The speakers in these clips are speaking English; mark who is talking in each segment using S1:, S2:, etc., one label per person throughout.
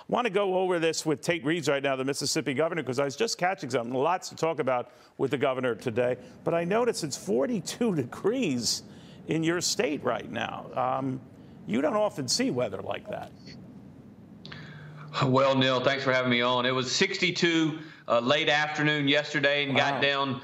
S1: want to go over this with Tate Reeves right now, the Mississippi governor, because I was just catching something. Lots to talk about with the governor today. But I noticed it's 42 degrees in your state right now. You don't often see weather like that.
S2: Well, Neil, thanks for having me on. It was 62 late afternoon yesterday and got down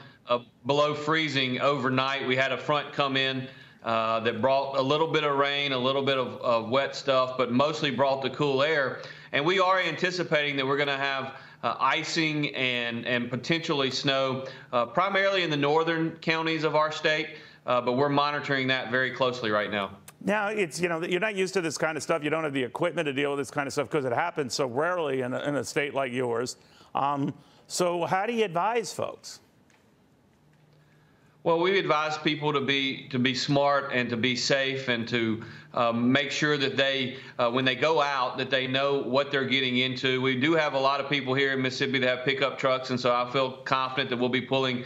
S2: below freezing overnight. We had a front come in that brought a little bit of rain, a little bit of wet stuff, but mostly brought the cool air. And we are anticipating that we're going to have icing and potentially snow, primarily in the northern counties of our state, but we're monitoring that very closely right now.
S1: Now, it's, you're not used to this kind of stuff. You don't have the equipment to deal with this kind of stuff because it happens so rarely in a state like yours. So how do you advise folks?
S2: Well, we advise people to be smart and to be safe and to make sure that they, when they go out, that they know what they're getting into. We do have a lot of people here in Mississippi that have pickup trucks, and so I feel confident that we'll be pulling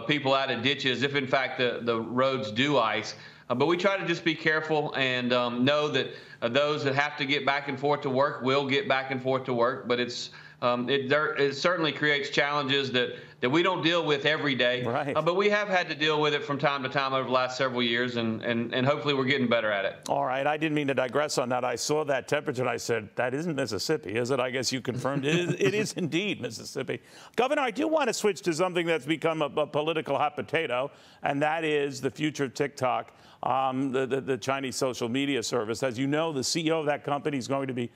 S2: people out of ditches if, in fact, the roads do ice. But we try to just be careful and know that those that have to get back and forth to work will get back and forth to work. But it certainly creates challenges that we don't deal with every day.
S1: Right.
S2: But we have had to deal with it from time to time over the last several years, and hopefully we're getting better at it.
S1: All right. I didn't mean to digress on that. I saw that temperature and I said, that isn't Mississippi, is it? I guess you confirmed it is indeed Mississippi. Governor, I do want to switch to something that's become a political hot potato, and that is the future of TikTok, the Chinese social media service. As you know, the CEO of that company is going to be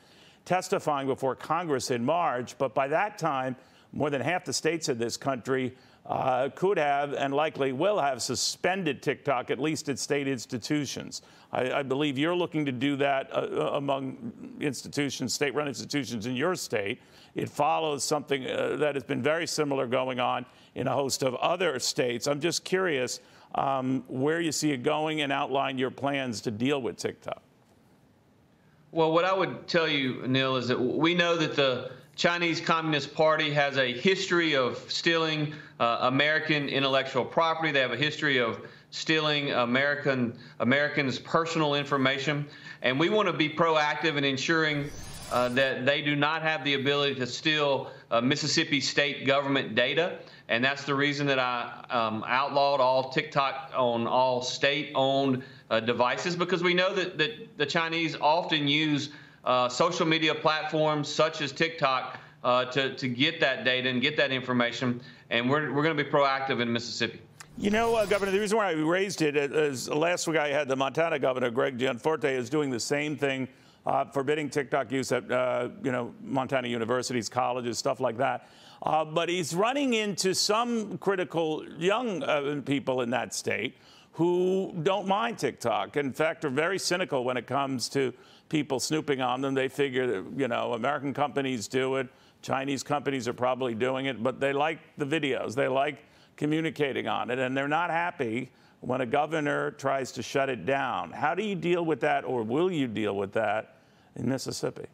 S1: testifying before Congress in March, but by that time, more than half the states in this country could have and likely will have suspended TikTok, at least at state institutions. I believe you're looking to do that among institutions, state-run institutions in your state. It follows something that has been very similar going on in a host of other states. I'm just curious where you see it going and outline your plans to deal with TikTok.
S2: Well, what I would tell you, Neil, is that we know that the Chinese Communist Party has a history of stealing American intellectual property. They have a history of stealing Americans' personal information. And we want to be proactive in ensuring that they do not have the ability to steal Mississippi state government data. And that's the reason that I outlawed all TikTok on all state-owned devices, because we know that the Chinese often use social media platforms such as TikTok to get that data and get that information, and we're going to be proactive in Mississippi.
S1: You know, Governor, the reason why I raised it is last week I had the Montana governor, Greg Gianforte, is doing the same thing, forbidding TikTok use at, Montana universities, colleges, stuff like that. But he's running into some critical young people in that state who don't mind TikTok. In fact, are very cynical when it comes to people snooping on them. They figure that, American companies do it. Chinese companies are probably doing it, but they like the videos. They like communicating on it, and they're not happy when a governor tries to shut it down. How do you deal with that, or will you deal with that in Mississippi?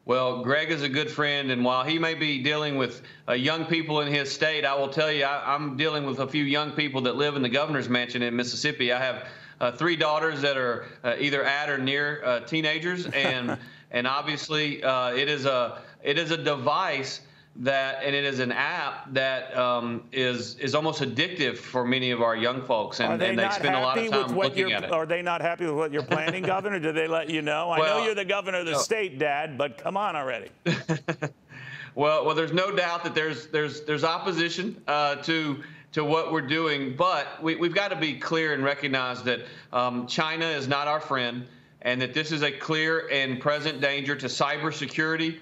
S2: Well, Greg is a good friend, and while he may be dealing with young people in his state, I will tell you I'm dealing with a few young people that live in the governor's mansion in Mississippi. I have 3 daughters that are either at or near teenagers, and obviously it is a device and it is an app that is almost addictive for many of our young folks, and they spend a lot of time looking at it.
S1: Are they not happy with what you're planning, Governor? Do they let you know? Well, I know you're the governor of the state, Dad, but come on already.
S2: Well, there's no doubt that there's opposition to what we're doing, but we've got to be clear and recognize that China is not our friend, and that this is a clear and present danger to cybersecurity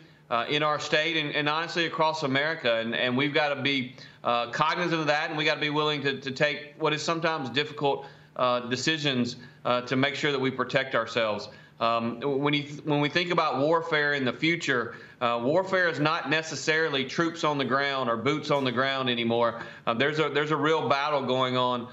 S2: in our state and honestly across America. And we've got to be cognizant of that, and we got to be willing to take what is sometimes difficult decisions to make sure that we protect ourselves. When we think about warfare in the future, warfare is not necessarily troops on the ground or boots on the ground anymore. There's a real battle going on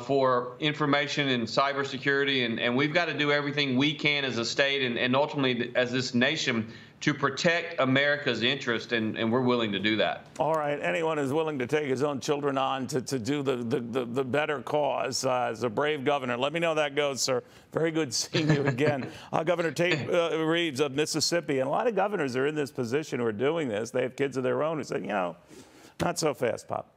S2: for information and cybersecurity, and we've got to do everything we can as a state and ultimately as this nation to protect America's interest, and we're willing to do that.
S1: All right. Anyone who's willing to take his own children on to do the better cause is a brave governor. Let me know how that goes, sir. Very good seeing you again. Governor Tate Reeves of Mississippi, and a lot of governors are in this position who are doing this. They have kids of their own who say, you know, not so fast, Pop.